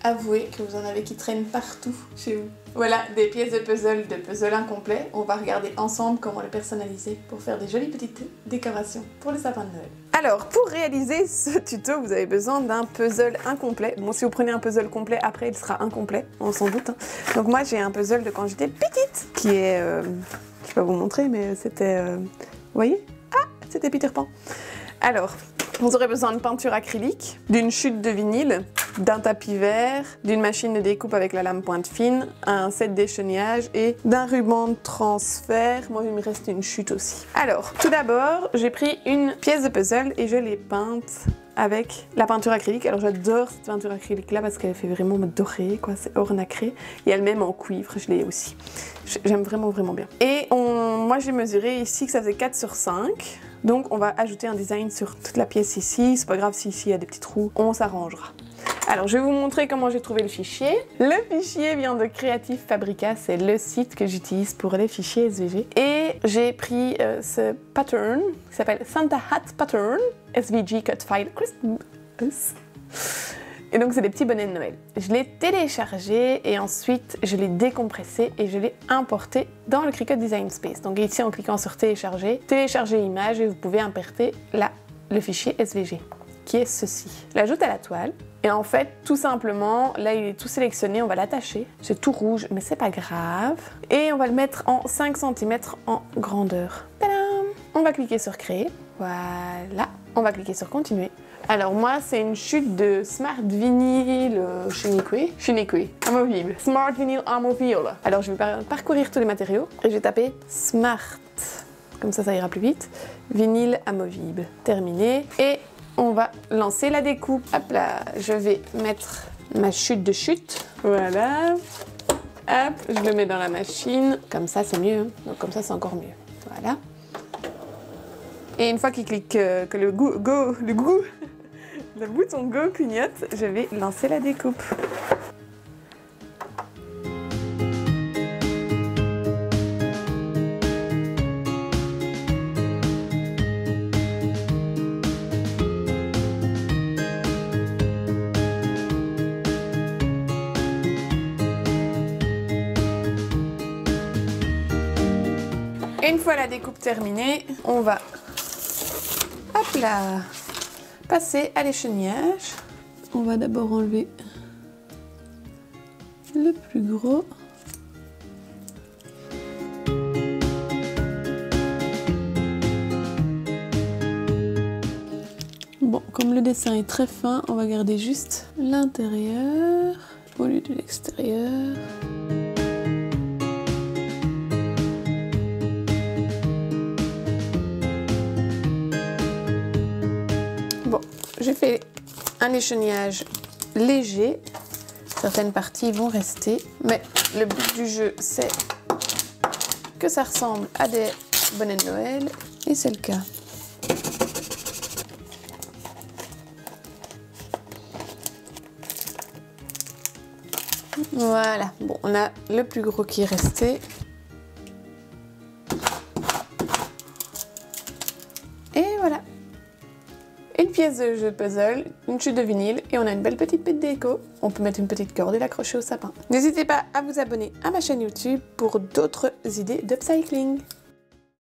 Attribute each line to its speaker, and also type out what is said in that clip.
Speaker 1: avouer que vous en avez qui traînent partout chez vous. Voilà, des pièces de puzzle incomplet. On va regarder ensemble comment les personnaliser pour faire des jolies petites décorations pour le sapin de Noël. Alors, pour réaliser ce tuto, vous avez besoin d'un puzzle incomplet. Bon, si vous prenez un puzzle complet, après il sera incomplet, on s'en doute. Hein. Donc moi, j'ai un puzzle de quand j'étais petite, qui est... je vais pas vous montrer, mais c'était... vous voyez? Ah, c'était Peter Pan. Alors, vous aurez besoin de peinture acrylique, d'une chute de vinyle, d'un tapis vert, d'une machine de découpe avec la lame pointe fine, un set d'échenillage et d'un ruban de transfert. Moi, il me reste une chute aussi. Alors, tout d'abord, j'ai pris une pièce de puzzle et je l'ai peinte avec la peinture acrylique. Alors, j'adore cette peinture acrylique-là parce qu'elle fait vraiment doré, quoi. C'est or nacré. Et elle-même en cuivre, je l'ai aussi. J'aime vraiment, vraiment bien. Et moi, j'ai mesuré ici que ça faisait 4 sur 5. Donc, on va ajouter un design sur toute la pièce ici. C'est pas grave si ici il y a des petits trous, on s'arrangera. Alors, je vais vous montrer comment j'ai trouvé le fichier. Le fichier vient de Creative Fabrica, c'est le site que j'utilise pour les fichiers SVG. Et j'ai pris ce pattern, qui s'appelle Santa Hat Pattern, SVG Cut File Christmas. Et donc, c'est des petits bonnets de Noël. Je l'ai téléchargé et ensuite, je l'ai décompressé et je l'ai importé dans le Cricut Design Space. Donc ici, en cliquant sur télécharger, télécharger image et vous pouvez importer le fichier SVG, qui est ceci. Je l'ajoute à la toile. Et en fait, tout simplement, là il est tout sélectionné, on va l'attacher. C'est tout rouge, mais c'est pas grave. Et on va le mettre en 5 cm en grandeur. Tadam! On va cliquer sur créer. Voilà. On va cliquer sur continuer. Alors moi, c'est une chute de Smart Vinyl Shinique, amovible. Smart Vinyl amovible. Alors je vais parcourir tous les matériaux et je vais taper Smart. Comme ça ira plus vite. Vinyle amovible. Terminé. Et on va lancer la découpe. Hop là, je vais mettre ma chute de chute. Voilà. Hop, je le mets dans la machine. Comme ça, c'est mieux. Hein. Donc comme ça, c'est encore mieux. Voilà. Et une fois qu'il clique que le bouton Go clignote, je vais lancer la découpe. Une fois la découpe terminée, on va hop là, passer à l'échenillage. On va d'abord enlever le plus gros. Bon, comme le dessin est très fin, on va garder juste l'intérieur au lieu de l'extérieur. Bon, j'ai fait un échenillage léger. Certaines parties vont rester, mais le but du jeu, c'est que ça ressemble à des bonnets de Noël, et c'est le cas. Voilà, bon, on a le plus gros qui est resté. Et voilà. Une pièce de jeu de puzzle, une chute de vinyle et on a une belle petite bête déco. On peut mettre une petite corde et l'accrocher au sapin. N'hésitez pas à vous abonner à ma chaîne YouTube pour d'autres idées d'upcycling.